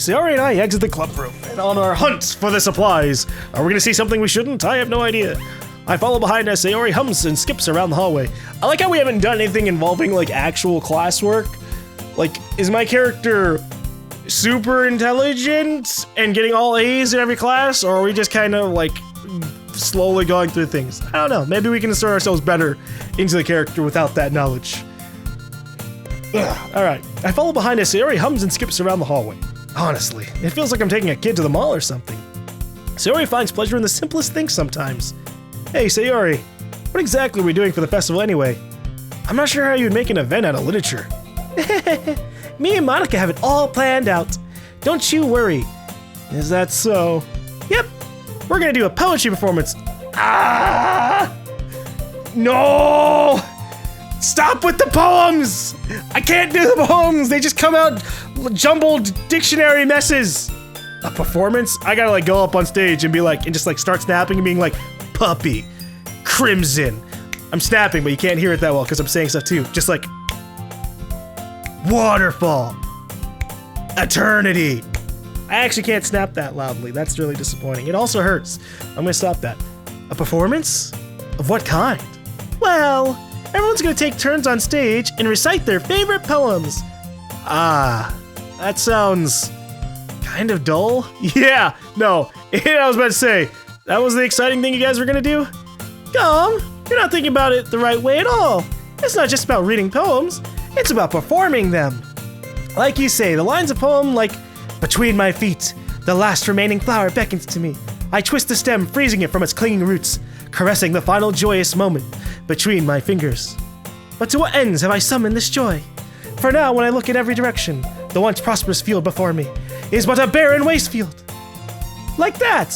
Sayori and I exit the club room, and on our hunt for the supplies. Are we gonna see something we shouldn't? I have no idea. I follow behind as Sayori hums and skips around the hallway. I like how we haven't done anything involving like actual classwork. Like, is my character super intelligent and getting all A's in every class, or are we just kind of like slowly going through things? I don't know. Maybe we can insert ourselves better into the character without that knowledge. Alright, I follow behind as Sayori hums and skips around the hallway. Honestly, it feels like I'm taking a kid to the mall or something. Sayori finds pleasure in the simplest things sometimes. Hey Sayori, what exactly are we doing for the festival anyway? I'm not sure how you'd make an event out of literature. Me and Monica have it all planned out. Don't you worry. Is that so? Yep, we're gonna do a poetry performance. Ah! No! Stop with the poems! I can't do the poems! They just come out jumbled dictionary messes. A performance? I gotta like go up on stage and be like, and just like start snapping and being like, puppy, crimson. I'm snapping, but you can't hear it that well because I'm saying stuff too. Just like, waterfall, eternity. I actually can't snap that loudly. That's really disappointing. It also hurts. I'm gonna stop that. A performance? Of what kind? Well, everyone's gonna take turns on stage and recite their favorite poems. Ah, that sounds kind of dull. Yeah, no, I was about to say, that was the exciting thing you guys were gonna do? GaLm, you're not thinking about it the right way at all. It's not just about reading poems, it's about performing them. Like you say, the lines of poem like, between my feet, the last remaining flower beckons to me. I twist the stem, freezing it from its clinging roots, caressing the final joyous moment between my fingers. But to what ends have I summoned this joy? For now, when I look in every direction, the once prosperous field before me is but a barren waste field. Like that.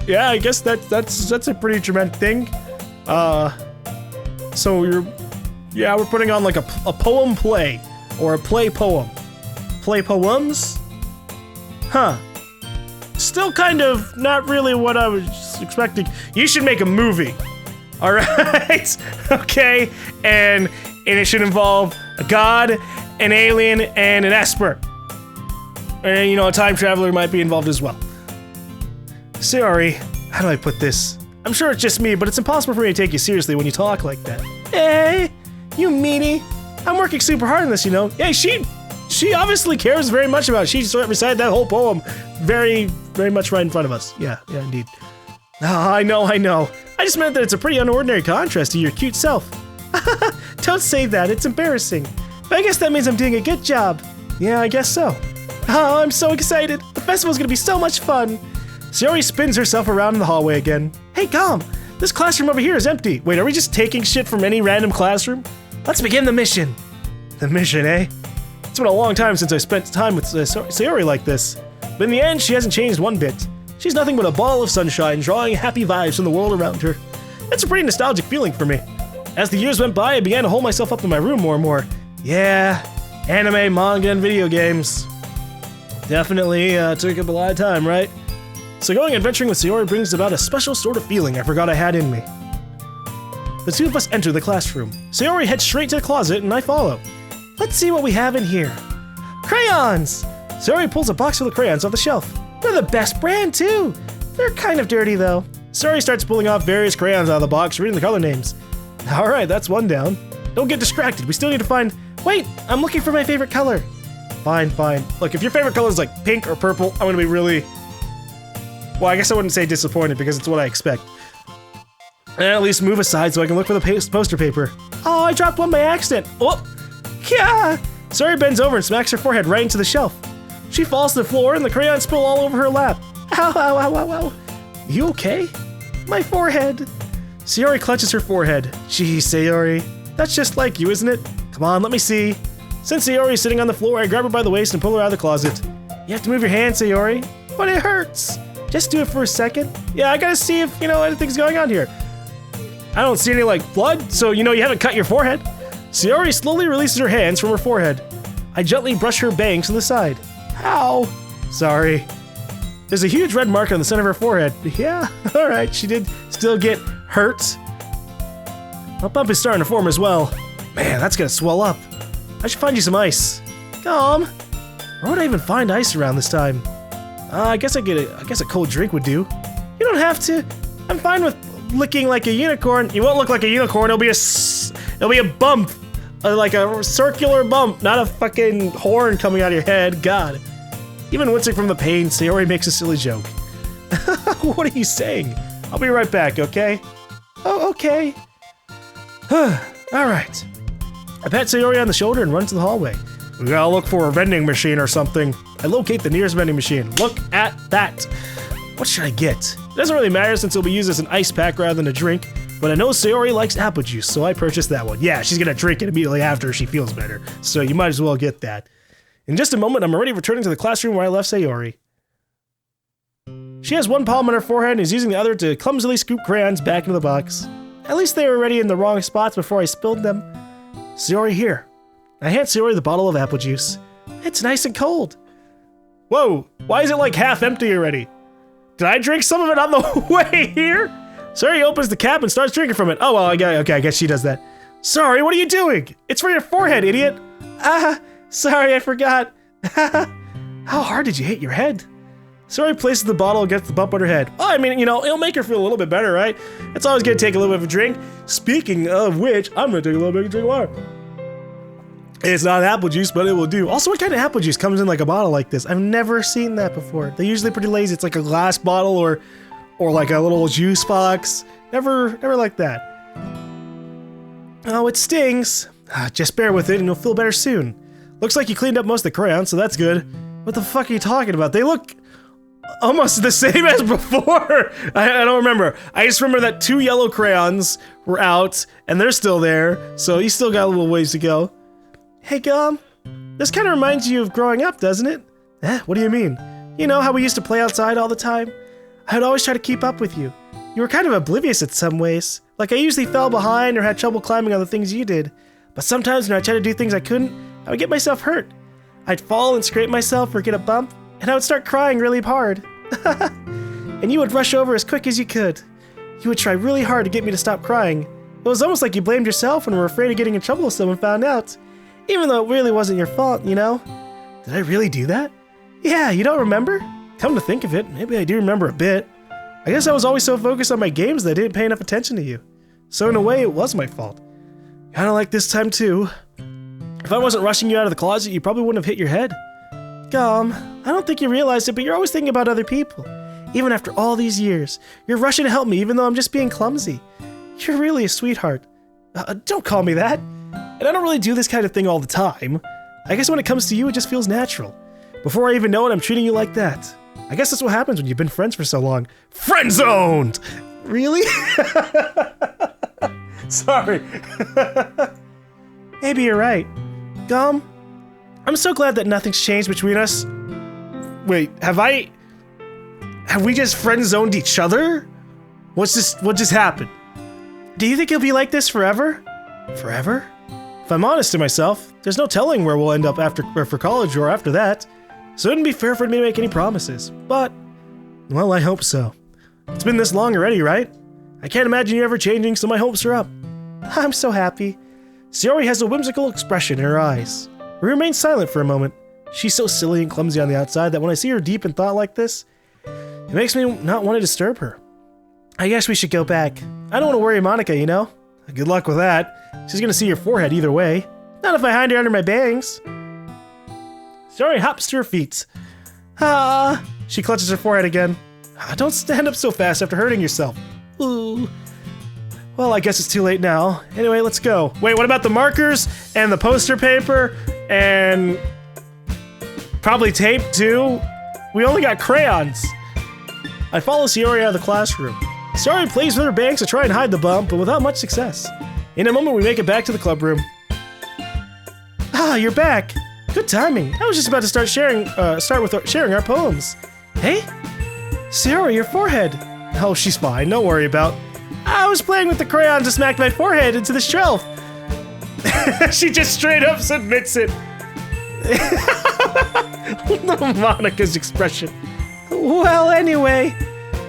Yeah, I guess that's a pretty tremendous thing. So we're putting on like a poem play, or a play poem. Play poems? Huh. Still kind of not really what I was expecting. You should make a movie. All right? Okay? And it should involve a god, an alien, and an esper. And, you know, a time traveler might be involved as well. Sorry, how do I put this? I'm sure it's just me, but it's impossible for me to take you seriously when you talk like that. Hey, you meanie. I'm working super hard on this, you know. Hey, she obviously cares very much about it. She recited that whole poem very, very much right in front of us. Yeah, indeed. Oh, I know. I just meant that it's a pretty unordinary contrast to your cute self. Don't say that, it's embarrassing. But I guess that means I'm doing a good job. Yeah, I guess so. Oh, I'm so excited. The festival's gonna be so much fun. Sayori spins herself around in the hallway again. Hey, GaLm, this classroom over here is empty. Wait, are we just taking shit from any random classroom? Let's begin the mission. The mission, eh? It's been a long time since I spent time with Sayori like this. But in the end, she hasn't changed one bit. She's nothing but a ball of sunshine, drawing happy vibes from the world around her. It's a pretty nostalgic feeling for me. As the years went by, I began to hold myself up in my room more and more. Yeah, anime, manga, and video games. Definitely took up a lot of time, right? So going adventuring with Sayori brings about a special sort of feeling I forgot I had in me. The two of us enter the classroom. Sayori heads straight to the closet and I follow. Let's see what we have in here. Crayons! Sayori pulls a box full of crayons off the shelf. They're the best brand too! They're kind of dirty though. Sayori starts pulling off various crayons out of the box, reading the color names. Alright, that's one down. Don't get distracted, we still need to find... Wait, I'm looking for my favorite color. Fine. Look, if your favorite color is like pink or purple, I'm gonna be really... Well, I guess I wouldn't say disappointed because it's what I expect. And at least move aside so I can look for the poster paper. Oh, I dropped one by accident. Oh, yeah. Sayori bends over and smacks her forehead right into the shelf. She falls to the floor and the crayons spill all over her lap. Ow. You okay? My forehead. Sayori clutches her forehead. Gee, Sayori, that's just like you, isn't it? Come on, let me see. Since Sayori is sitting on the floor, I grab her by the waist and pull her out of the closet. You have to move your hand, Sayori. But it hurts. Just do it for a second. Yeah, I gotta see if, anything's going on here. I don't see any, blood, so, you haven't cut your forehead. Sayori slowly releases her hands from her forehead. I gently brush her bangs to the side. Ow. Sorry. There's a huge red mark on the center of her forehead. Yeah, alright, she did still get hurt. A bump is starting to form as well. Man, that's gonna swell up. I should find you some ice. GaLm. Where would I even find ice around this time? I guess a cold drink would do. You don't have to. I'm fine with looking like a unicorn. You won't look like a unicorn. It'll be a bump, like a circular bump, not a fucking horn coming out of your head. God. Even wincing from the pain, Sayori makes a silly joke. What are you saying? I'll be right back, okay? Oh, okay. Alright. I pat Sayori on the shoulder and run to the hallway. We gotta look for a vending machine or something. I locate the nearest vending machine. Look at that. What should I get? It doesn't really matter since it'll be used as an ice pack rather than a drink, but I know Sayori likes apple juice, so I purchased that one. Yeah, she's gonna drink it immediately after she feels better, so you might as well get that. In just a moment, I'm already returning to the classroom where I left Sayori. She has one palm on her forehead and is using the other to clumsily scoop crayons back into the box. At least they were already in the wrong spots before I spilled them. Sayori, here. I hand Sayori the bottle of apple juice. It's nice and cold. Whoa, why is it like half empty already? Did I drink some of it on the way here? Sayori opens the cap and starts drinking from it. Oh, well, I guess she does that. Sorry, what are you doing? It's for your forehead, idiot. Sorry, I forgot. How hard did you hit your head? Sayori places the bottle against the bump on her head. Oh, I mean, you know, it'll make her feel a little bit better, right? It's always gonna take a little bit of a drink. Speaking of which, I'm gonna take a little bit of drink of water. It's not apple juice, but it will do. Also, what kind of apple juice comes in like a bottle like this? I've never seen that before. They're usually pretty lazy. It's like a glass bottle or like a little juice box. Never like that. Oh, it stings. Just bear with it and you'll feel better soon. Looks like you cleaned up most of the crayons, so that's good. What the fuck are you talking about? They look almost the same as before. I don't remember. I just remember that 2 yellow crayons were out and they're still there, so you still got a little ways to go. Hey, GaLm, this kind of reminds you of growing up, doesn't it? What do you mean? You know how we used to play outside all the time? I'd always try to keep up with you. You were kind of oblivious in some ways. Like I usually fell behind or had trouble climbing on the things you did. But sometimes when I tried to do things I couldn't, I would get myself hurt. I'd fall and scrape myself or get a bump, and I would start crying really hard. And you would rush over as quick as you could. You would try really hard to get me to stop crying. It was almost like you blamed yourself and were afraid of getting in trouble if someone found out. Even though it really wasn't your fault, you know? Did I really do that? Yeah, you don't remember? Come to think of it, maybe I do remember a bit. I guess I was always so focused on my games that I didn't pay enough attention to you. So in a way, it was my fault. Kinda like this time too. If I wasn't rushing you out of the closet, you probably wouldn't have hit your head. GaLm, I don't think you realize it, but you're always thinking about other people. Even after all these years, you're rushing to help me even though I'm just being clumsy. You're really a sweetheart. Don't call me that. And I don't really do this kind of thing all the time. I guess when it comes to you, it just feels natural. Before I even know it, I'm treating you like that. I guess that's what happens when you've been friends for so long. Friend-zoned! Really? Sorry. Maybe you're right. GaLm, I'm so glad that nothing's changed between us. Wait, have we just friend-zoned each other? What just happened? Do you think it'll be like this forever? Forever? If I'm honest to myself, there's no telling where we'll end up for college or after that. So it wouldn't be fair for me to make any promises. But, well, I hope so. It's been this long already, right? I can't imagine you ever changing, so my hopes are up. I'm so happy. Sayori has a whimsical expression in her eyes. We remain silent for a moment. She's so silly and clumsy on the outside that when I see her deep in thought like this, it makes me not want to disturb her. I guess we should go back. I don't want to worry Monica, you know? Good luck with that. She's gonna see your forehead either way. Not if I hide her under my bangs. Sayori hops to her feet. She clutches her forehead again. Don't stand up so fast after hurting yourself. Ooh. Well, I guess it's too late now. Anyway, let's go. Wait, what about the markers and the poster paper and probably tape too? We only got crayons. I follow Sayori out of the classroom. Sayori plays with her bangs to try and hide the bump, but without much success. In a moment, we make it back to the club room. You're back. Good timing. I was just about to start sharing our poems. Hey? Sayori, your forehead. Oh, she's fine. Don't worry about. I was playing with the crayons to smack my forehead into the shelf. She just straight up admits it. Monica's expression. Well, anyway.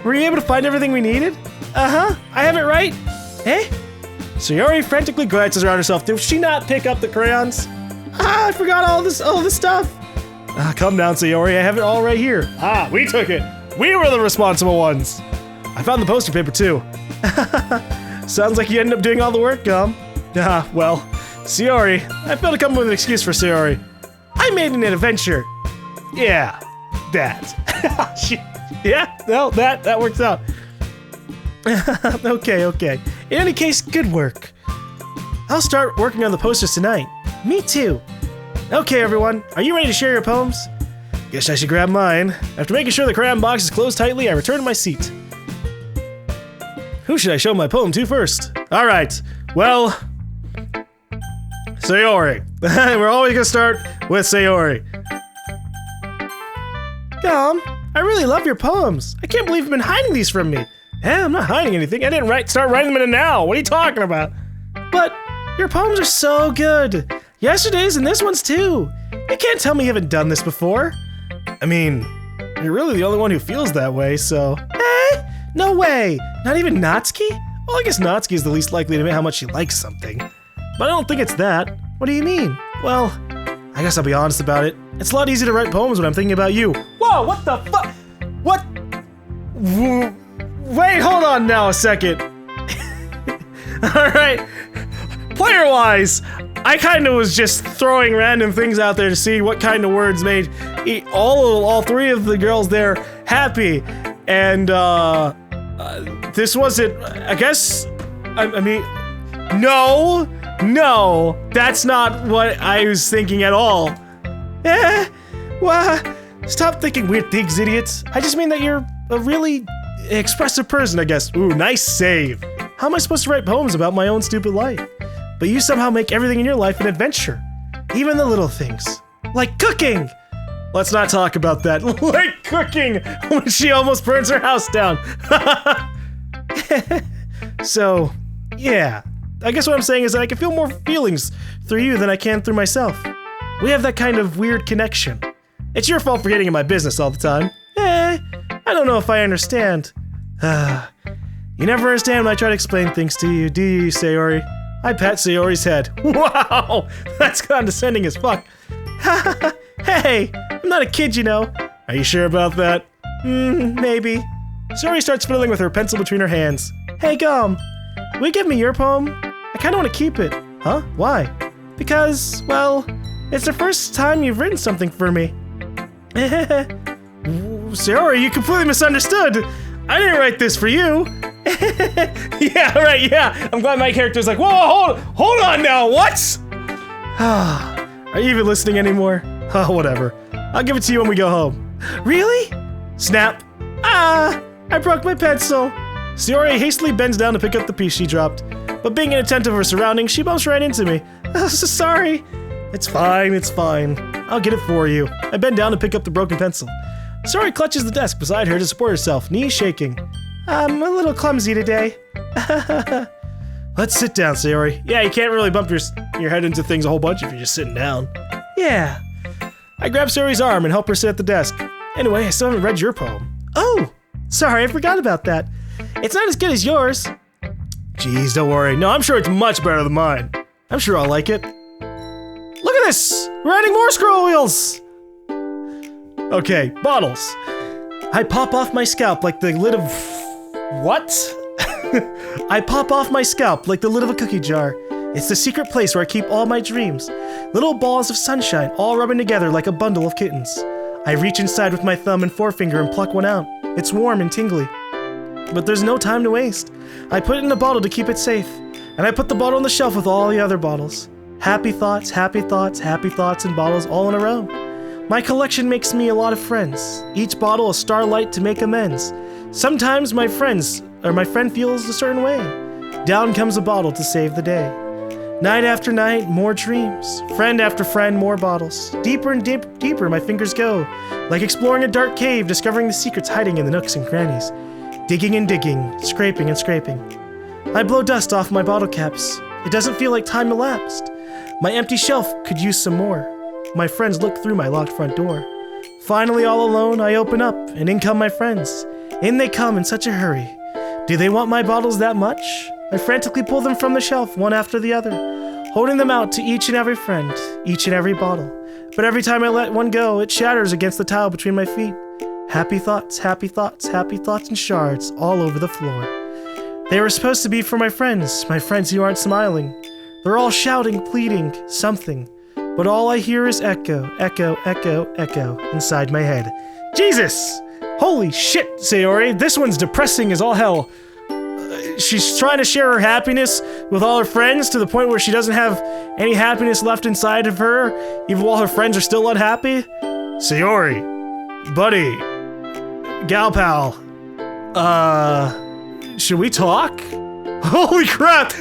Were you able to find everything we needed? I have it right. Eh? Sayori frantically glances around herself. Did she not pick up the crayons? I forgot all this stuff. Come down, Sayori. I have it all right here. Ah, we took it. We were the responsible ones. I found the poster paper, too. Sounds like you ended up doing all the work, GaLm. Well, Sayori. I failed to come up with an excuse for Sayori. I made an adventure. Yeah, that. Yeah, no, that works out. Okay. In any case, good work. I'll start working on the posters tonight. Me too. Okay, everyone, are you ready to share your poems? Guess I should grab mine. After making sure the crayon box is closed tightly, I return to my seat. Who should I show my poem to first? All right, well, Sayori. We're always gonna start with Sayori. GaLm, I really love your poems. I can't believe you've been hiding these from me. I'm not hiding anything. I didn't start writing them in now. What are you talking about? But your poems are so good. Yesterday's and this one's too. You can't tell me you haven't done this before. I mean, you're really the only one who feels that way, so... No way! Not even Natsuki? Well, I guess Natsuki is the least likely to admit how much she likes something. But I don't think it's that. What do you mean? Well, I guess I'll be honest about it. It's a lot easier to write poems when I'm thinking about you. Whoa, what the fuck? What? Wait, hold on now a second. Alright. Player-wise, I kind of was just throwing random things out there to see what kind of words made all three of the girls there happy. And, this wasn't, I guess, I mean, no, that's not what I was thinking at all. Well, stop thinking weird things, idiots. I just mean that you're a really expressive person, I guess. Ooh, nice save. How am I supposed to write poems about my own stupid life? But you somehow make everything in your life an adventure. Even the little things. Like cooking! Let's not talk about that. Like cooking! When she almost burns her house down. So, yeah. I guess what I'm saying is that I can feel more feelings through you than I can through myself. We have that kind of weird connection. It's your fault for getting in my business all the time. I don't know if I understand. You never understand when I try to explain things to you, do you, Sayori? I pat Sayori's head. Wow! That's condescending as fuck. Hey! I'm not a kid, you know. Are you sure about that? Maybe. Sayori starts fiddling with her pencil between her hands. Hey, GaLm. Will you give me your poem? I kinda wanna keep it. Huh? Why? Because, well, it's the first time you've written something for me. Sayori, you completely misunderstood. I didn't write this for you. Yeah, right, yeah. I'm glad my character's like, whoa, hold on now, what? Are you even listening anymore? Oh, whatever. I'll give it to you when we go home. Really? Snap. I broke my pencil. Sayori hastily bends down to pick up the piece she dropped. But being inattentive of her surroundings, she bumps right into me. So sorry. It's fine. I'll get it for you. I bend down to pick up the broken pencil. Sayori clutches the desk beside her to support herself, knees shaking. I'm a little clumsy today. Let's sit down, Sayori. Yeah, you can't really bump your head into things a whole bunch if you're just sitting down. Yeah. I grab Sayori's arm and help her sit at the desk. Anyway, I still haven't read your poem. Oh, sorry, I forgot about that. It's not as good as yours. Jeez, don't worry. No, I'm sure it's much better than mine. I'm sure I'll like it. Look at this! We're adding more scroll wheels! Okay, bottles. I pop off my scalp like the lid of... What? I pop off my scalp like the lid of a cookie jar. It's the secret place where I keep all my dreams. Little balls of sunshine, all rubbing together like a bundle of kittens. I reach inside with my thumb and forefinger and pluck one out. It's warm and tingly. But there's no time to waste. I put it in a bottle to keep it safe. And I put the bottle on the shelf with all the other bottles. Happy thoughts, and bottles all in a row. My collection makes me a lot of friends. Each bottle a starlight to make amends. Sometimes my friend feels a certain way. Down comes a bottle to save the day. Night after night, more dreams. Friend after friend, more bottles. Deeper and deeper my fingers go. Like exploring a dark cave, discovering the secrets hiding in the nooks and crannies. Digging and digging, scraping and scraping. I blow dust off my bottle caps. It doesn't feel like time elapsed. My empty shelf could use some more. My friends look through my locked front door. Finally, all alone, I open up, and in come my friends. In they come in such a hurry. Do they want my bottles that much? I frantically pull them from the shelf, one after the other, holding them out to each and every friend, each and every bottle. But every time I let one go, it shatters against the tile between my feet. Happy thoughts, happy thoughts, happy thoughts and shards all over the floor. They were supposed to be for my friends who aren't smiling. They're all shouting, pleading, something. But all I hear is echo, echo, echo, echo inside my head. Jesus! Holy shit, Sayori, this one's depressing as all hell. She's trying to share her happiness with all her friends to the point where she doesn't have any happiness left inside of her, even while her friends are still unhappy. Sayori, buddy, gal pal, should we talk? Holy crap!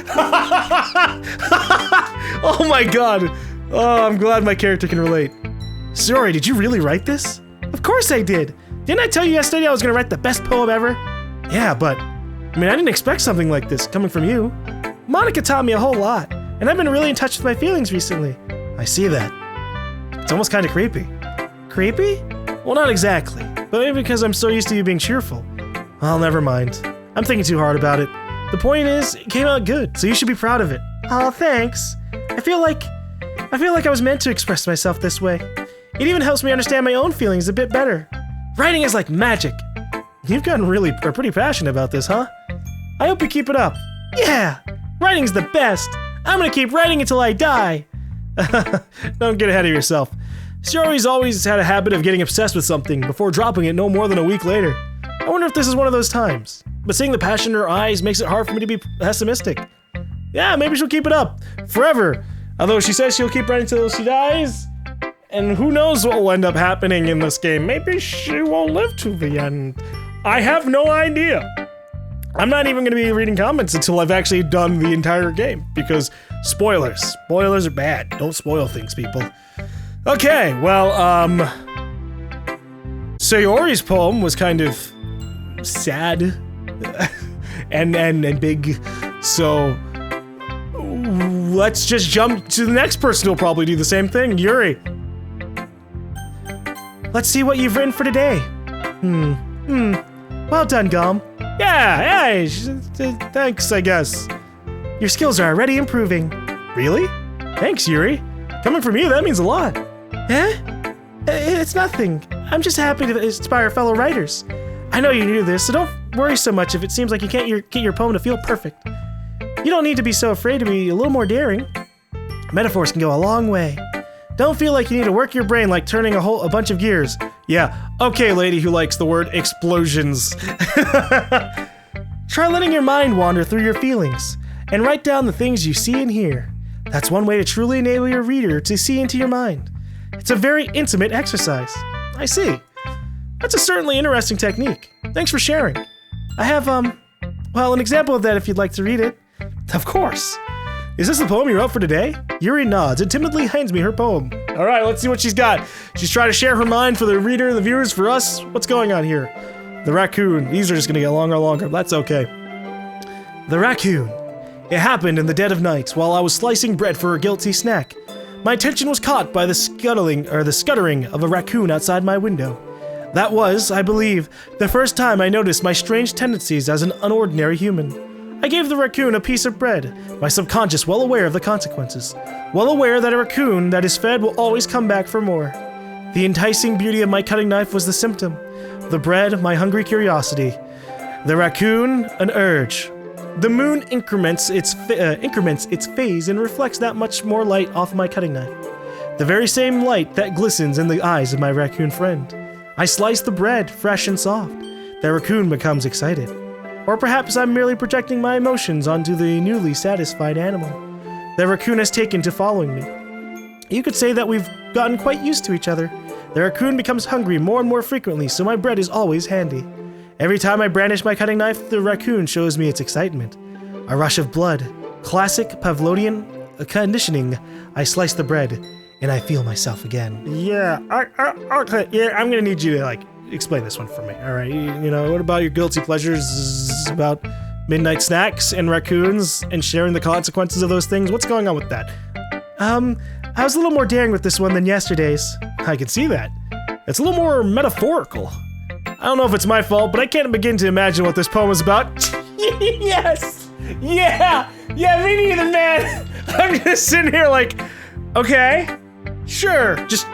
Oh my god. Oh, I'm glad my character can relate. Sayori, did you really write this? Of course I did. Didn't I tell you yesterday I was gonna write the best poem ever? Yeah, but I didn't expect something like this coming from you. Monica taught me a whole lot, and I've been really in touch with my feelings recently. I see that. It's almost kind of creepy. Creepy? Well, not exactly, but maybe because I'm so used to you being cheerful. Well, never mind. I'm thinking too hard about it. The point is, it came out good, so you should be proud of it. Oh, thanks. I feel like I was meant to express myself this way. It even helps me understand my own feelings a bit better. Writing is like magic. You've gotten pretty passionate about this, huh? I hope you keep it up. Yeah! Writing's the best! I'm gonna keep writing until I die! Don't get ahead of yourself. Sayori's always had a habit of getting obsessed with something before dropping it no more than a week later. I wonder if this is one of those times. But seeing the passion in her eyes makes it hard for me to be pessimistic. Yeah, maybe she'll keep it up. Forever. Although she says she'll keep writing till she dies. And who knows what will end up happening in this game. Maybe she won't live to the end. I have no idea. I'm not even going to be reading comments until I've actually done the entire game, because spoilers. Spoilers are bad. Don't spoil things, people. Okay, well, Sayori's poem was kind of sad and big, so let's just jump to the next person who'll probably do the same thing, Yuri. Let's see what you've written for today. Well done, GaLm. Yeah, hey, thanks, I guess. Your skills are already improving. Really? Thanks, Yuri. Coming from you, that means a lot. Eh? It's nothing. I'm just happy to inspire fellow writers. I know you're new to this, so don't worry so much if it seems like you can't get your poem to feel perfect. You don't need to be so afraid to be a little more daring. Metaphors can go a long way. Don't feel like you need to work your brain like turning a bunch of gears. Yeah, okay, lady who likes the word explosions. Try letting your mind wander through your feelings, and write down the things you see and hear. That's one way to truly enable your reader to see into your mind. It's a very intimate exercise. I see. That's a certainly interesting technique. Thanks for sharing. I have, well, an example of that if you'd like to read it. Of course. Is this the poem you wrote for today? Yuri nods and timidly hands me her poem. All right, let's see what she's got. She's trying to share her mind for the reader and the viewers, for us. What's going on here? The raccoon. These are just going to get longer and longer. That's okay. The raccoon. It happened in the dead of night while I was slicing bread for a guilty snack. My attention was caught by the scuttering of a raccoon outside my window. That was, I believe, the first time I noticed my strange tendencies as an unordinary human. I gave the raccoon a piece of bread, my subconscious well aware of the consequences, well aware that a raccoon that is fed will always come back for more. The enticing beauty of my cutting knife was the symptom, the bread my hungry curiosity, the raccoon an urge. The moon increments its phase and reflects that much more light off my cutting knife, the very same light that glistens in the eyes of my raccoon friend. I slice the bread, fresh and soft. The raccoon becomes excited. Or perhaps I'm merely projecting my emotions onto the newly satisfied animal. The raccoon has taken to following me. You could say that we've gotten quite used to each other. The raccoon becomes hungry more and more frequently, so my bread is always handy. Every time I brandish my cutting knife, the raccoon shows me its excitement. A rush of blood. Classic Pavlovian conditioning. I slice the bread, and I feel myself again. Yeah, okay, yeah, I'm gonna need you to, explain this one for me, all right? You know, what about your guilty pleasures about midnight snacks and raccoons and sharing the consequences of those things? What's going on with that? I was a little more daring with this one than yesterday's. I can see that. It's a little more metaphorical. I don't know if it's my fault, but I can't begin to imagine what this poem is about. Yes! Yeah, me neither, man! I'm just sitting here like, okay, sure, just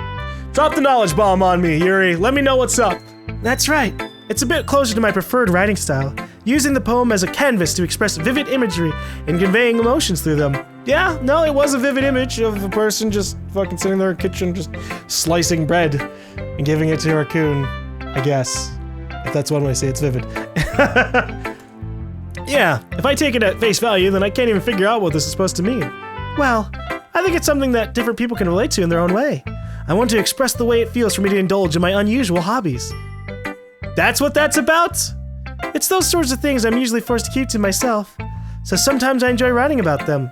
Drop the knowledge bomb on me, Yuri. Let me know what's up. That's right. It's a bit closer to my preferred writing style, using the poem as a canvas to express vivid imagery and conveying emotions through them. Yeah, no, it was a vivid image of a person just fucking sitting there in the kitchen, just slicing bread and giving it to a raccoon, I guess. If that's one way to say it's vivid. Yeah, if I take it at face value, then I can't even figure out what this is supposed to mean. Well, I think it's something that different people can relate to in their own way. I want to express the way it feels for me to indulge in my unusual hobbies. That's what that's about? It's those sorts of things I'm usually forced to keep to myself, so sometimes I enjoy writing about them.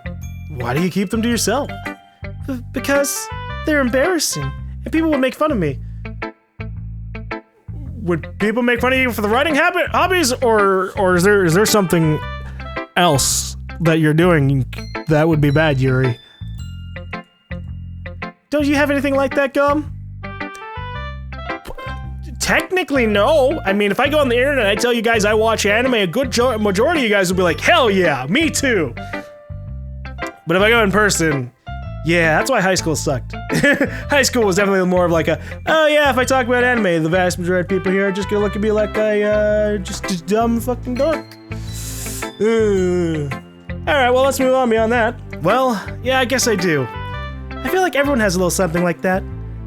Why do you keep them to yourself? Because they're embarrassing, and people would make fun of me. Would people make fun of you for the writing hobbies, or is there something else that you're doing that would be bad, Yuri? Don't you have anything like that, GaLm? Technically, no. I mean, if I go on the internet and I tell you guys I watch anime, a good majority of you guys will be like, hell yeah, me too. But if I go in person, yeah, that's why high school sucked. High school was definitely more of like a, oh yeah, if I talk about anime, the vast majority of people here are just gonna look at me like I, just dumb fucking dork. Alright, well, let's move on beyond that. Well, yeah, I guess I do. I feel like everyone has a little something like that.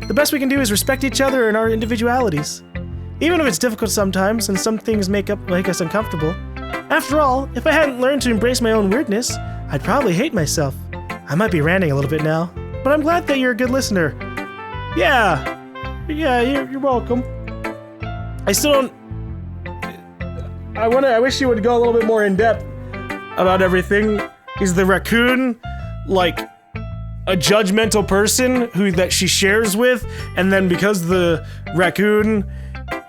The best we can do is respect each other and our individualities. Even if it's difficult sometimes and some things make us uncomfortable. After all, if I hadn't learned to embrace my own weirdness, I'd probably hate myself. I might be ranting a little bit now, but I'm glad that you're a good listener. Yeah, you're welcome. I still don't... I wish you would go a little bit more in depth about everything. Is the raccoon, like, a judgmental person that she shares with, and then because the raccoon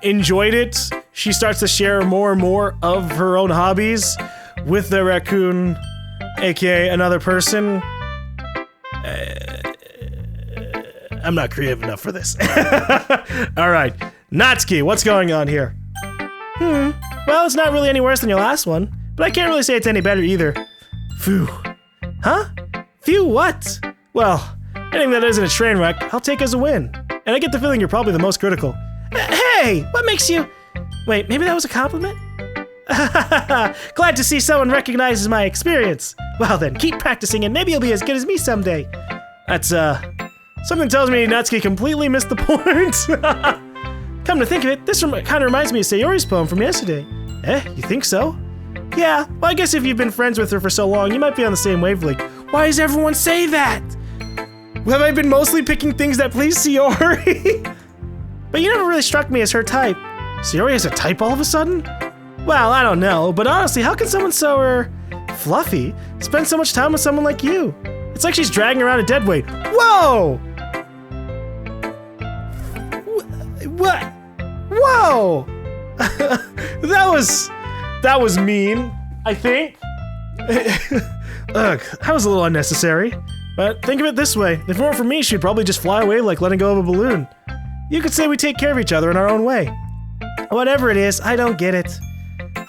enjoyed it, she starts to share more and more of her own hobbies with the raccoon, aka another person? I'm not creative enough for this. Alright, Natsuki, what's going on here? Well, it's not really any worse than your last one, but I can't really say it's any better either. Phew. Huh? Phew what? Well, anything that isn't a train wreck, I'll take as a win. And I get the feeling you're probably the most critical. Hey, what makes you... Wait, maybe that was a compliment? Glad to see someone recognizes my experience. Well then, keep practicing and maybe you'll be as good as me someday. That's, something tells me Natsuki completely missed the point. Come to think of it, this kind of reminds me of Sayori's poem from yesterday. You think so? Yeah, well I guess if you've been friends with her for so long, you might be on the same wavelength. Why does everyone say that? Have I been mostly picking things that please Sayori? But you never really struck me as her type. Sayori has a type all of a sudden? Well, I don't know, but honestly, how can someone so, fluffy spend so much time with someone like you? It's like she's dragging around a dead weight. Whoa! What? Whoa! That was mean, I think. Ugh, that was a little unnecessary. But think of it this way, if it weren't for me, she'd probably just fly away like letting go of a balloon. You could say we take care of each other in our own way. Whatever it is, I don't get it.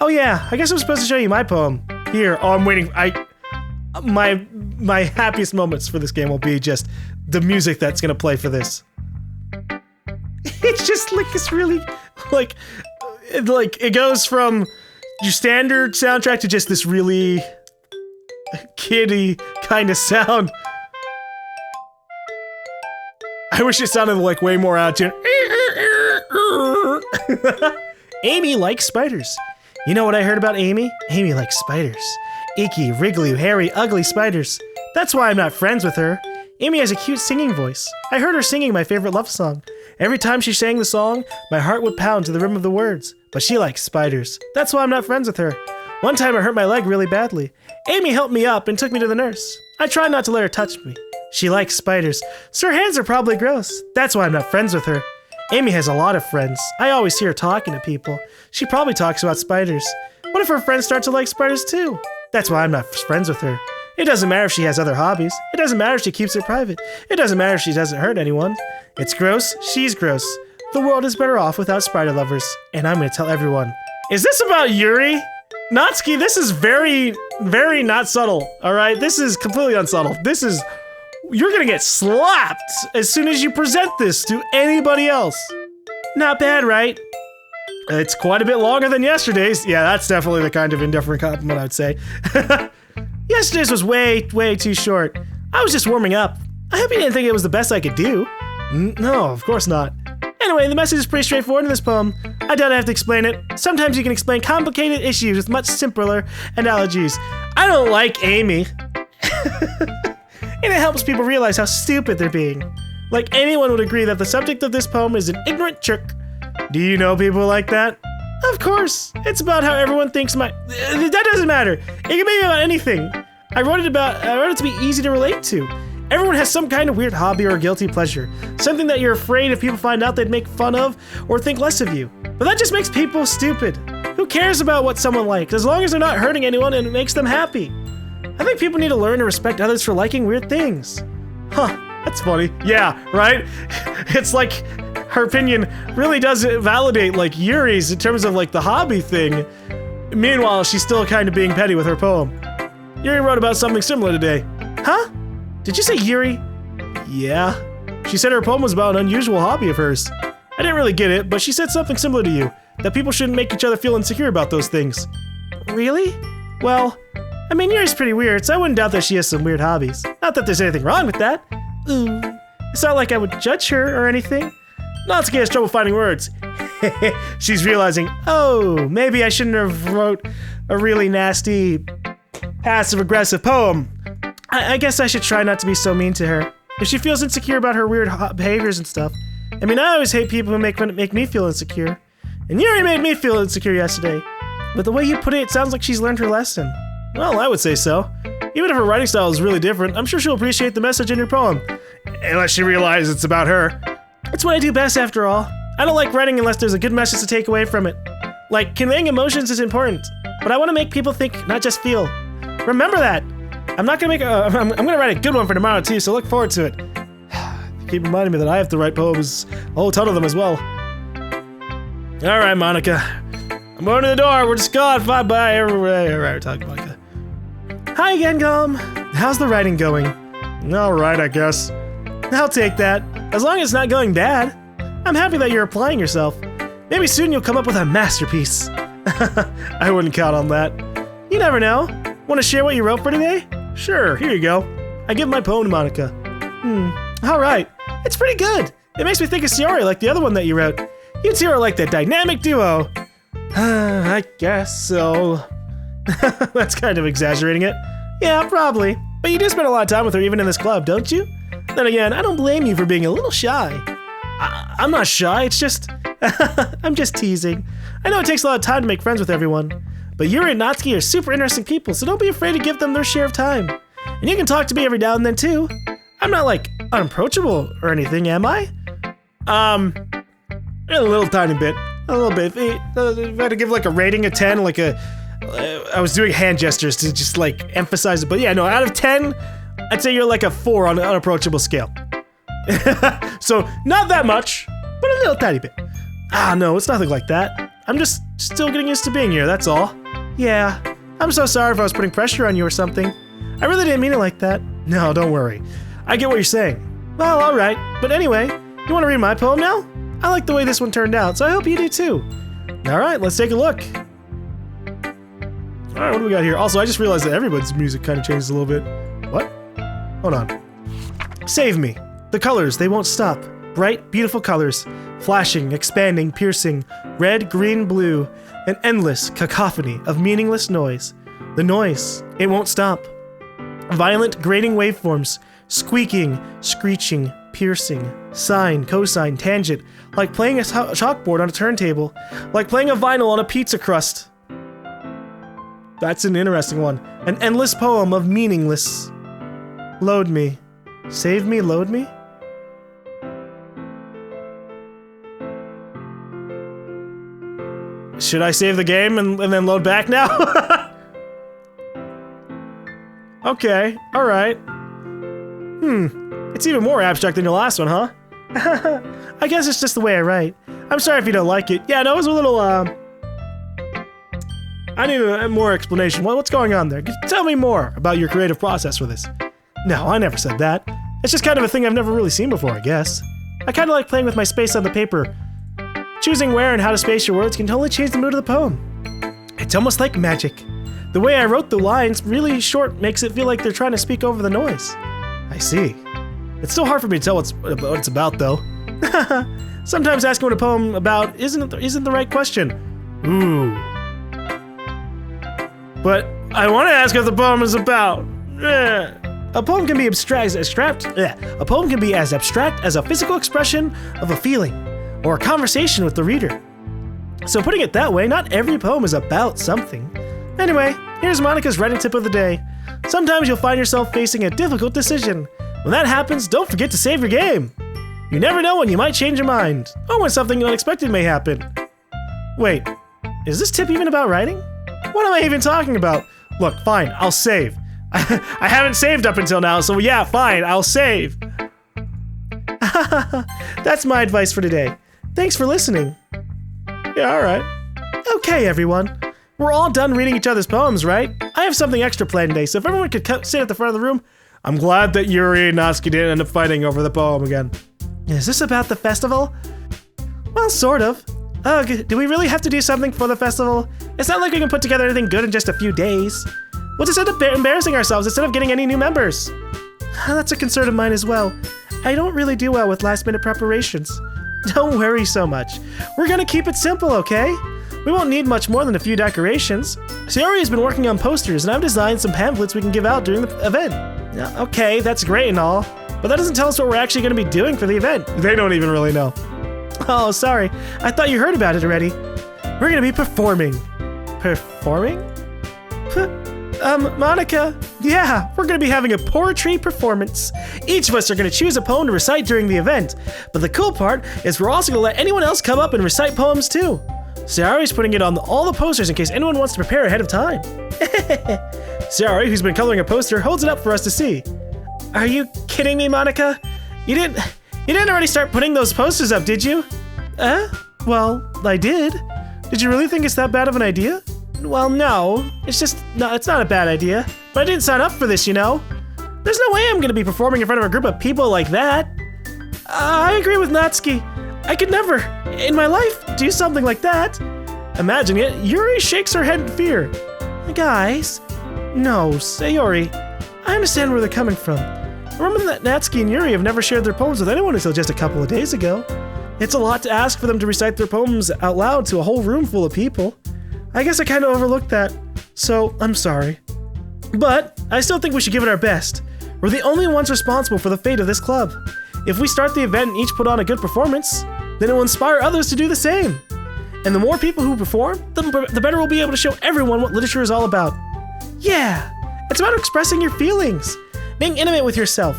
Oh yeah, I guess I'm supposed to show you my poem. Here, oh I'm waiting, my happiest moments for this game will be just the music that's gonna play for this. It's just like this really, like it goes from your standard soundtrack to just this really kiddie kind of sound. I wish it sounded like way more out of tune. Amy likes spiders. You know what I heard about Amy? Amy likes spiders. Icky, wriggly, hairy, ugly spiders. That's why I'm not friends with her. Amy has a cute singing voice. I heard her singing my favorite love song. Every time she sang the song, my heart would pound to the rhythm of the words. But she likes spiders. That's why I'm not friends with her. One time I hurt my leg really badly. Amy helped me up and took me to the nurse. I tried not to let her touch me. She likes spiders, so her hands are probably gross. That's why I'm not friends with her. Amy has a lot of friends. I always hear her talking to people. She probably talks about spiders. What if her friends start to like spiders too? That's why I'm not friends with her. It doesn't matter if she has other hobbies. It doesn't matter if she keeps it private. It doesn't matter if she doesn't hurt anyone. It's gross, she's gross. The world is better off without spider lovers, and I'm gonna tell everyone. Is this about Yuri? Natsuki, this is very, very not subtle, alright? This is completely unsubtle. This is You're gonna get slapped as soon as you present this to anybody else. Not bad, right? It's quite a bit longer than yesterday's. Yeah, that's definitely the kind of indifferent compliment I'd say. Yesterday's was way too short. I was just warming up. I hope you didn't think it was the best I could do. No, of course not. Anyway, the message is pretty straightforward in this poem. I doubt I have to explain it. Sometimes you can explain complicated issues with much simpler analogies. I don't like Amy. And it helps people realize how stupid they're being. Like anyone would agree that the subject of this poem is an ignorant jerk. Do you know people like that? Of course. It's about how everyone thinks that doesn't matter. It can be about anything. I wrote it to be easy to relate to. Everyone has some kind of weird hobby or guilty pleasure. Something that you're afraid if people find out they'd make fun of or think less of you. But that just makes people stupid. Who cares about what someone likes as long as they're not hurting anyone and it makes them happy? I think people need to learn to respect others for liking weird things. Huh, that's funny. Yeah, right? It's like her opinion really does validate like Yuri's in terms of like the hobby thing. Meanwhile, she's still kind of being petty with her poem. Yuri wrote about something similar today. Huh? Did you say Yuri? Yeah. She said her poem was about an unusual hobby of hers. I didn't really get it, but she said something similar to you. That people shouldn't make each other feel insecure about those things. Really? Well, I mean, Yuri's pretty weird, so I wouldn't doubt that she has some weird hobbies. Not that there's anything wrong with that. It's not like I would judge her or anything. Natsuki has trouble finding words. She's realizing, oh, maybe I shouldn't have wrote a really nasty, passive-aggressive poem. I guess I should try not to be so mean to her. If she feels insecure about her weird behaviors and stuff. I mean, I always hate people who make me feel insecure. And Yuri made me feel insecure yesterday. But the way you put it, it sounds like she's learned her lesson. Well, I would say so. Even if her writing style is really different, I'm sure she'll appreciate the message in your poem. Unless she realizes it's about her. It's what I do best, after all. I don't like writing unless there's a good message to take away from it. Like, conveying emotions is important, but I want to make people think, not just feel. Remember that! I'm gonna write a good one for tomorrow too, so look forward to it. Keep reminding me that I have to write poems, a whole ton of them as well. Alright, Monica. I'm going to the door, we're just gone, bye-bye, everywhere. Alright, we're talking Monica. Hi again, GaLm. How's the writing going? Alright, I guess. I'll take that. As long as it's not going bad. I'm happy that you're applying yourself. Maybe soon you'll come up with a masterpiece. I wouldn't count on that. You never know. Want to share what you wrote for today? Sure, here you go. I give my poem to Monica. Alright. It's pretty good. It makes me think of Sayori like the other one that you wrote. You and Sayori are like that dynamic duo. I guess so. That's kind of exaggerating it. Yeah, probably. But you do spend a lot of time with her even in this club, don't you? Then again, I don't blame you for being a little shy. I'm not shy, it's just... I'm just teasing. I know it takes a lot of time to make friends with everyone. But Yuri and Natsuki are super interesting people, so don't be afraid to give them their share of time. And you can talk to me every now and then too. I'm not like unapproachable or anything, am I? A little tiny bit. A little bit. If I had to give like a rating of 10, like I was doing hand gestures to just like emphasize it. But yeah, no, out of 10, I'd say you're like a 4 on the unapproachable scale. So not that much, but a little tiny bit. No, it's nothing like that. I'm just still getting used to being here, that's all. Yeah, I'm so sorry if I was putting pressure on you or something. I really didn't mean it like that. No, don't worry. I get what you're saying. Well, alright. But anyway, you want to read my poem now? I like the way this one turned out, so I hope you do too. Alright, let's take a look. Alright, what do we got here? Also, I just realized that everybody's music kind of changes a little bit. What? Hold on. Save me. The colors, they won't stop. Bright, beautiful colors. Flashing, expanding, piercing. Red, green, blue. An endless cacophony of meaningless noise. The noise, it won't stop. Violent, grating waveforms. Squeaking, screeching, piercing. Sine, cosine, tangent. Like playing a chalkboard on a turntable. Like playing a vinyl on a pizza crust. That's an interesting one. An endless poem of meaningless. Load me. Save me, load me? Should I save the game and then load back now? Okay, alright. It's even more abstract than your last one, huh? I guess it's just the way I write. I'm sorry if you don't like it. Yeah, no, it was a little, I need a more explanation. What's going on there? Tell me more about your creative process for this. No, I never said that. It's just kind of a thing I've never really seen before, I guess. I kind of like playing with my space on the paper. Choosing where and how to space your words can totally change the mood of the poem. It's almost like magic. The way I wrote the lines really short makes it feel like they're trying to speak over the noise. I see. It's still hard for me to tell what it's about, though. Sometimes asking what a poem about isn't the right question. Ooh. But I want to ask what the poem is about. A poem can be as abstract as a physical expression of a feeling or a conversation with the reader. So putting it that way, not every poem is about something. Anyway, here's Monica's writing tip of the day. Sometimes you'll find yourself facing a difficult decision. When that happens, don't forget to save your game. You never know when you might change your mind, or when something unexpected may happen. Wait, is this tip even about writing? What am I even talking about? Look, fine, I'll save. I haven't saved up until now, so yeah, fine, I'll save. That's my advice for today. Thanks for listening. Yeah, alright. Okay, everyone. We're all done reading each other's poems, right? I have something extra planned today, so if everyone could sit at the front of the room. I'm glad that Yuri and Natsuki didn't end up fighting over the poem again. Is this about the festival? Well, sort of. Ugh, do we really have to do something for the festival? It's not like we can put together anything good in just a few days. We'll just end up embarrassing ourselves instead of getting any new members. That's a concern of mine as well. I don't really do well with last-minute preparations. Don't worry so much. We're gonna keep it simple, okay? We won't need much more than a few decorations. Sayori has been working on posters, and I've designed some pamphlets we can give out during the event. Okay, that's great and all, but that doesn't tell us what we're actually going to be doing for the event. They don't even really know. Oh, sorry. I thought you heard about it already. We're going to be performing. Performing? Monica. Yeah, we're going to be having a poetry performance. Each of us are going to choose a poem to recite during the event. But the cool part is we're also going to let anyone else come up and recite poems too. Sayori's putting it on all the posters in case anyone wants to prepare ahead of time. Sayori, who's been coloring a poster, holds it up for us to see. Are you kidding me, Monica? You didn't already start putting those posters up, did you? Well, I did. Did you really think it's that bad of an idea? Well, no. It's not a bad idea. But I didn't sign up for this, you know? There's no way I'm gonna be performing in front of a group of people like that. I agree with Natsuki. I could never, in my life, do something like that. Imagining it, Yuri shakes her head in fear. Guys, no, Sayori, I understand where they're coming from. Remember that Natsuki and Yuri have never shared their poems with anyone until just a couple of days ago. It's a lot to ask for them to recite their poems out loud to a whole room full of people. I guess I kind of overlooked that, so I'm sorry. But I still think we should give it our best. We're the only ones responsible for the fate of this club. If we start the event and each put on a good performance, then it will inspire others to do the same. And the more people who perform, the better we'll be able to show everyone what literature is all about. Yeah, it's about expressing your feelings, being intimate with yourself,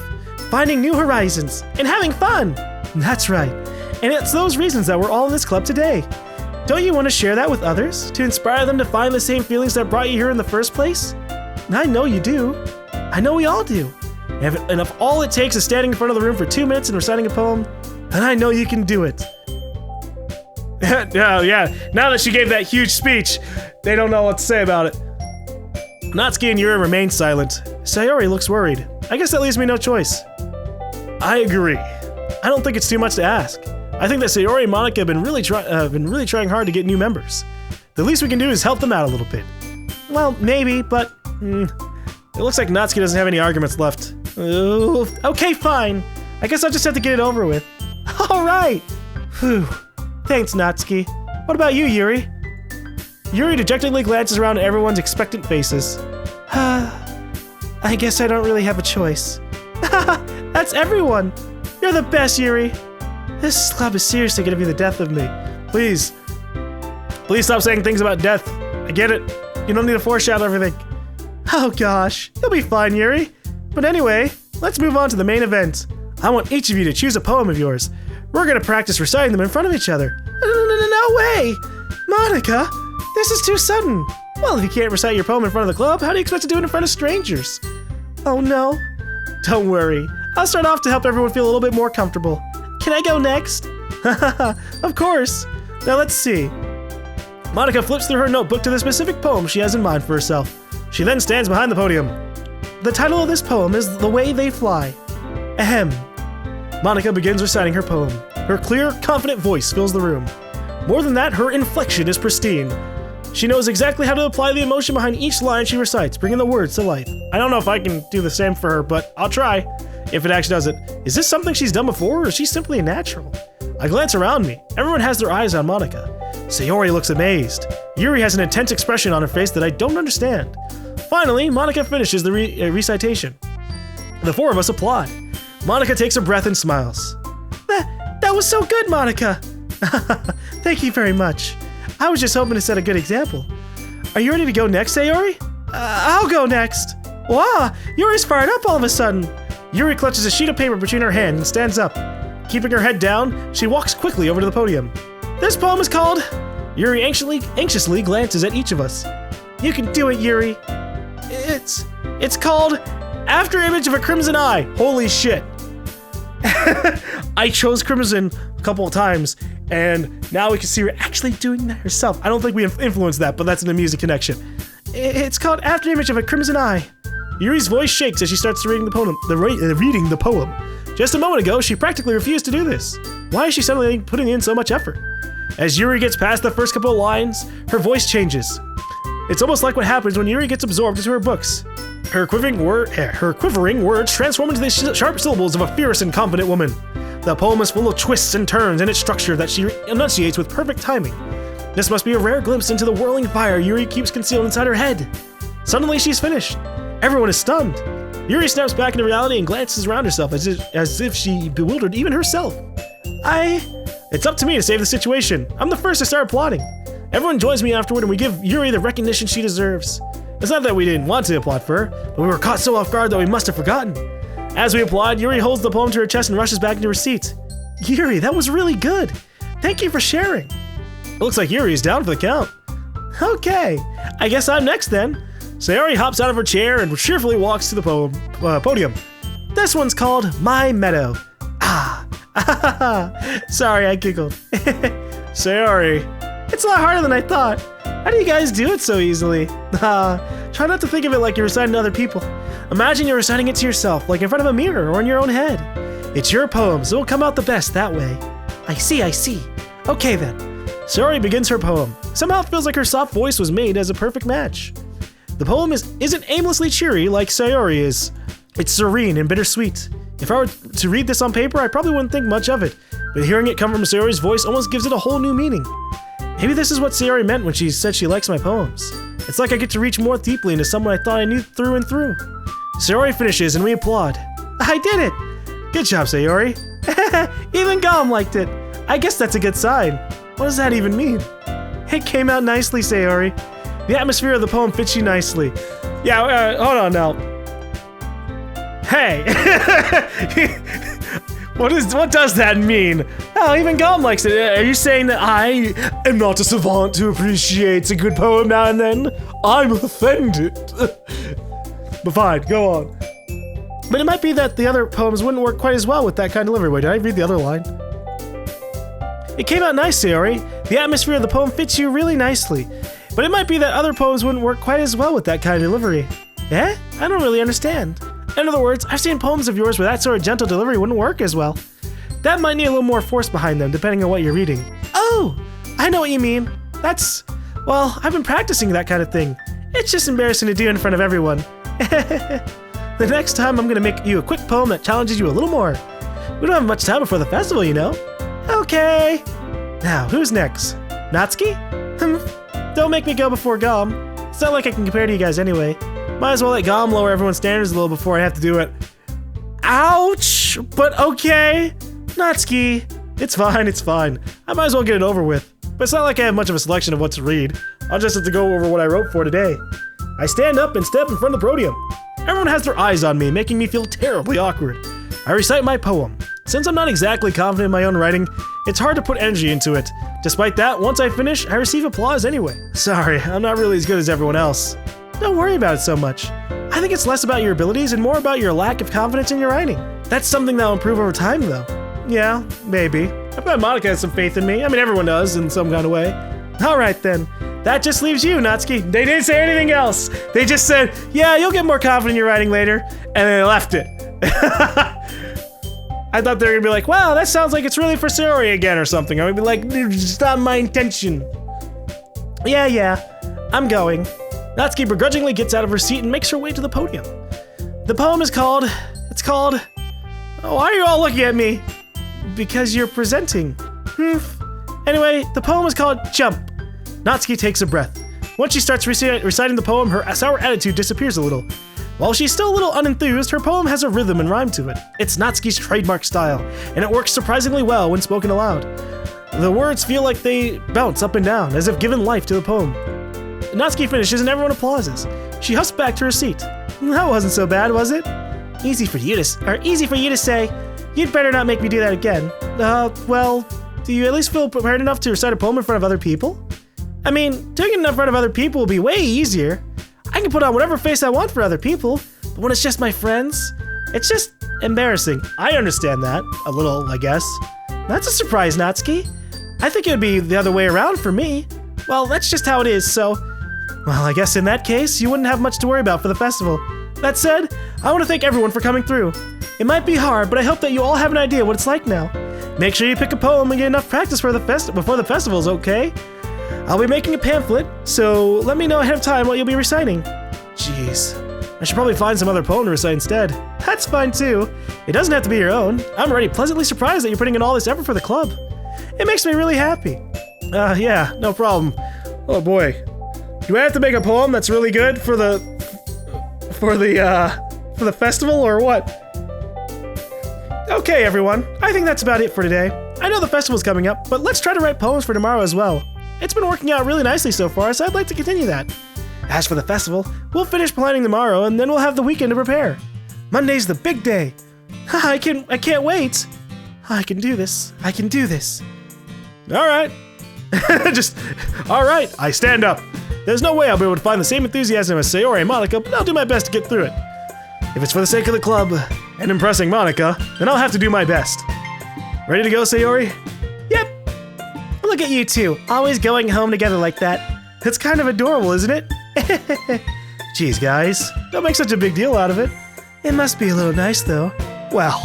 finding new horizons, and having fun. That's right. And it's those reasons that we're all in this club today. Don't you want to share that with others, to inspire them to find the same feelings that brought you here in the first place? And I know you do. I know we all do. And if all it takes is standing in front of the room for 2 minutes and reciting a poem, then I know you can do it. Yeah, now that she gave that huge speech, they don't know what to say about it. Natsuki and Yuri remain silent. Sayori looks worried. I guess that leaves me no choice. I agree. I don't think it's too much to ask. I think that Sayori and Monica have been really trying hard to get new members. The least we can do is help them out a little bit. Well, maybe, but it looks like Natsuki doesn't have any arguments left. Okay, fine. I guess I'll just have to get it over with. All right. Whew. Thanks, Natsuki. What about you, Yuri? Yuri dejectedly glances around at everyone's expectant faces. I guess I don't really have a choice. That's everyone. You're the best, Yuri. This club is seriously gonna be the death of me. Please stop saying things about death. I get it. You don't need to foreshadow everything. Oh gosh, you'll be fine, Yuri. But anyway, let's move on to the main event. I want each of you to choose a poem of yours. We're gonna practice reciting them in front of each other. No way! Monica, this is too sudden. Well, if you can't recite your poem in front of the club, how do you expect to do it in front of strangers? Oh no. Don't worry. I'll start off to help everyone feel a little bit more comfortable. Can I go next? Of course. Now let's see. Monica flips through her notebook to the specific poem she has in mind for herself. She then stands behind the podium. The title of this poem is The Way They Fly. Ahem. Monica begins reciting her poem. Her clear, confident voice fills the room. More than that, her inflection is pristine. She knows exactly how to apply the emotion behind each line she recites, bringing the words to life. I don't know if I can do the same for her, but I'll try. If it actually does it. Is this something she's done before, or is she simply a natural? I glance around me. Everyone has their eyes on Monica. Sayori looks amazed. Yuri has an intense expression on her face that I don't understand. Finally, Monica finishes the recitation. The four of us applaud. Monica takes a breath and smiles. That was so good, Monica! Thank you very much. I was just hoping to set a good example. Are you ready to go next, Sayori? I'll go next. Wow, Yuri's fired up all of a sudden. Yuri clutches a sheet of paper between her hands and stands up. Keeping her head down, she walks quickly over to the podium. This poem is called... Yuri anxiously glances at each of us. You can do it, Yuri. It's called After Image of a Crimson Eye. Holy shit. I chose Crimson a couple of times, and now we can see her actually doing that herself. I don't think we influenced that, but that's an amusing connection. It's called After Image of a Crimson Eye. Yuri's voice shakes as she starts reading reading the poem. Just a moment ago, she practically refused to do this. Why is she suddenly putting in so much effort? As Yuri gets past the first couple of lines, her voice changes. It's almost like what happens when Yuri gets absorbed into her books. Her quivering words transform into the sharp syllables of a fierce and confident woman. The poem is full of twists and turns in its structure that she enunciates with perfect timing. This must be a rare glimpse into the whirling fire Yuri keeps concealed inside her head. Suddenly, she's finished. Everyone is stunned. Yuri snaps back into reality and glances around herself as if she bewildered even herself. It's up to me to save the situation. I'm the first to start applauding. Everyone joins me afterward and we give Yuri the recognition she deserves. It's not that we didn't want to applaud for her, but we were caught so off guard that we must have forgotten. As we applaud, Yuri holds the poem to her chest and rushes back into her seat. Yuri, that was really good. Thank you for sharing. It looks like Yuri is down for the count. Okay, I guess I'm next then. Sayori hops out of her chair and cheerfully walks to the podium. This one's called My Meadow. Sorry, I giggled. Sayori, it's a lot harder than I thought. How do you guys do it so easily? Try not to think of it like you're reciting to other people. Imagine you're reciting it to yourself, like in front of a mirror or in your own head. It's your poem, so it'll come out the best that way. I see. Okay then. Sayori begins her poem. Somehow it feels like her soft voice was made as a perfect match. The poem isn't aimlessly cheery like Sayori is. It's serene and bittersweet. If I were to read this on paper, I probably wouldn't think much of it, but hearing it come from Sayori's voice almost gives it a whole new meaning. Maybe this is what Sayori meant when she said she likes my poems. It's like I get to reach more deeply into someone I thought I knew through and through. Sayori finishes and we applaud. I did it! Good job, Sayori. Even GaLm liked it. I guess that's a good sign. What does that even mean? It came out nicely, Sayori. The atmosphere of the poem fits you nicely. Yeah, hold on now. Hey! What does that mean? Oh, even GaLm likes it. Are you saying that I am not a savant who appreciates a good poem now and then? I'm offended. But fine, go on. But it might be that the other poems wouldn't work quite as well with that kind of delivery. Wait, did I read the other line? It came out nice, Sayori. The atmosphere of the poem fits you really nicely. But it might be that other poems wouldn't work quite as well with that kind of delivery. Eh? I don't really understand. In other words, I've seen poems of yours where that sort of gentle delivery wouldn't work as well. That might need a little more force behind them, depending on what you're reading. Oh, I know what you mean. Well, I've been practicing that kind of thing. It's just embarrassing to do in front of everyone. The next time I'm gonna make you a quick poem that challenges you a little more. We don't have much time before the festival, you know. Okay. Now, who's next? Natsuki? Don't make me go before GaLm. It's not like I can compare to you guys anyway. Might as well let GaLm lower everyone's standards a little before I have to do it. Ouch! But okay. Natsuki. It's fine. I might as well get it over with. But it's not like I have much of a selection of what to read. I'll just have to go over what I wrote for today. I stand up and step in front of the podium. Everyone has their eyes on me, making me feel terribly awkward. I recite my poem. Since I'm not exactly confident in my own writing, it's hard to put energy into it. Despite that, once I finish, I receive applause anyway. Sorry, I'm not really as good as everyone else. Don't worry about it so much. I think it's less about your abilities and more about your lack of confidence in your writing. That's something that'll improve over time, though. Yeah, maybe. I bet Monica has some faith in me. I mean, everyone does in some kind of way. Alright then. That just leaves you, Natsuki. They didn't say anything else. They just said, yeah, you'll get more confident in your writing later, and they left it. I thought they were gonna be like, wow, that sounds like it's really for Sayori again or something. I would be like, it's not my intention. Yeah, I'm going. Natsuki begrudgingly gets out of her seat and makes her way to the podium. The poem is called, oh, why are you all looking at me? Because you're presenting. Anyway, the poem is called Jump. Natsuki takes a breath. Once she starts reciting the poem, her sour attitude disappears a little. While she's still a little unenthused, her poem has a rhythm and rhyme to it. It's Natsuki's trademark style, and it works surprisingly well when spoken aloud. The words feel like they bounce up and down, as if given life to the poem. Natsuki finishes and everyone applauses. She husks back to her seat. That wasn't so bad, was it? Easy for you to say. You'd better not make me do that again. Well, do you at least feel prepared enough to recite a poem in front of other people? I mean, doing it in front of other people will be way easier. I can put on whatever face I want for other people, but when it's just my friends, it's just embarrassing. I understand that. A little, I guess. That's a surprise, Natsuki. I think it would be the other way around for me. Well, that's just how it is, so... Well, I guess in that case, you wouldn't have much to worry about for the festival. That said, I want to thank everyone for coming through. It might be hard, but I hope that you all have an idea what it's like now. Make sure you pick a poem and get enough practice for before the festival's okay? I'll be making a pamphlet, so let me know ahead of time what you'll be reciting. Jeez, I should probably find some other poem to recite instead. That's fine too. It doesn't have to be your own. I'm already pleasantly surprised that you're putting in all this effort for the club. It makes me really happy. Yeah, no problem. Oh boy. Do I have to make a poem that's really good for the festival or what? Okay, everyone. I think that's about it for today. I know the festival's coming up, but let's try to write poems for tomorrow as well. It's been working out really nicely so far, so I'd like to continue that. As for the festival, we'll finish planning tomorrow, and then we'll have the weekend to prepare. Monday's the big day. I can't wait. I can do this. I can do this. All right. All right, I stand up. There's no way I'll be able to find the same enthusiasm as Sayori and Monica, but I'll do my best to get through it. If it's for the sake of the club and impressing Monica, then I'll have to do my best. Ready to go, Sayori? Yep. Look at you two, always going home together like that. It's kind of adorable, isn't it? Jeez, guys, don't make such a big deal out of it. It must be a little nice, though. Well,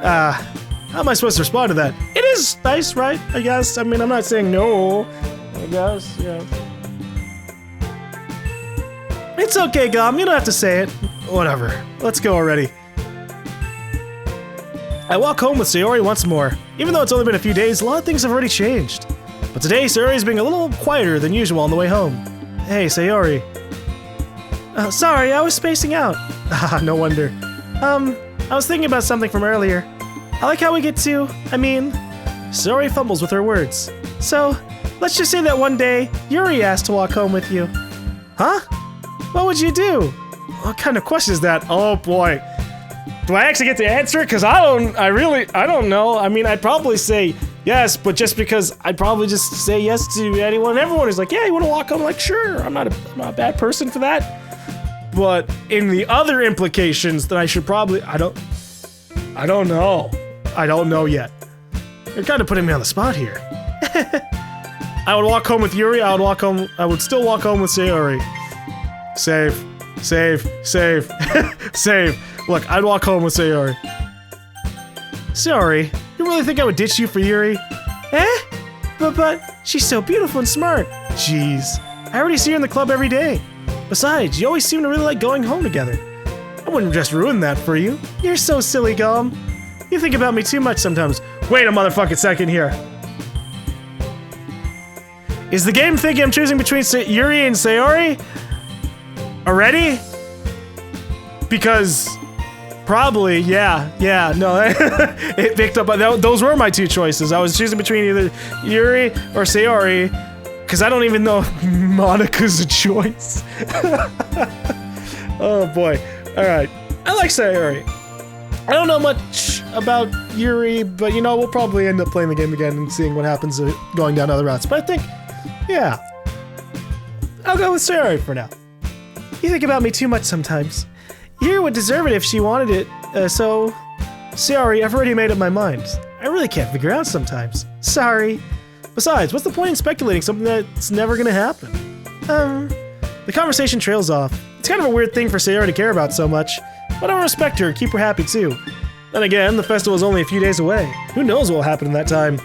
how am I supposed to respond to that? It is nice, right? I guess. I mean, I'm not saying no. I guess, yeah. It's okay, GaLm. You don't have to say it. Whatever. Let's go already. I walk home with Sayori once more. Even though it's only been a few days, a lot of things have already changed. But today, Sayori's being a little quieter than usual on the way home. Hey, Sayori. Sorry, I was spacing out. No wonder. I was thinking about something from earlier. I like how we get to, Sayori fumbles with her words. So, let's just say that one day, Yuri asked to walk home with you. Huh? What would you do? What kind of question is that? Oh boy. Do I actually get to answer it? Because I don't know. I mean, I'd probably say yes, but just because I'd probably just say yes to anyone and everyone who's like, yeah, you want to walk home? I'm like, sure, I'm not a bad person for that. But in the other implications, then I should probably, I don't know. I don't know yet. You're kind of putting me on the spot here. I would walk home with Yuri, I would still walk home with Sayori. Save. Save. Look, I'd walk home with Sayori. Sayori, you really think I would ditch you for Yuri? But she's so beautiful and smart. Jeez, I already see her in the club every day. Besides, you always seem to really like going home together. I wouldn't just ruin that for you. You're so silly, GaLm. You think about me too much sometimes. Wait a motherfucking second here. Is the game thinking I'm choosing between Yuri and Sayori? Already? Because probably, yeah, no, it picked up. Those were my two choices. I was choosing between either Yuri or Sayori, because I don't even know if Monica's a choice. Oh boy. All right, I like Sayori. I don't know much about Yuri, but you know, we'll probably end up playing the game again and seeing what happens going down other routes. But I think, yeah, I'll go with Sayori for now. You think about me too much sometimes. Yuri would deserve it if she wanted it, so... Sayori, I've already made up my mind. I really can't figure out sometimes. Sorry. Besides, what's the point in speculating something that's never gonna happen? The conversation trails off. It's kind of a weird thing for Sayori to care about so much, but I respect her and keep her happy too. Then again, the festival is only a few days away. Who knows what will happen in that time?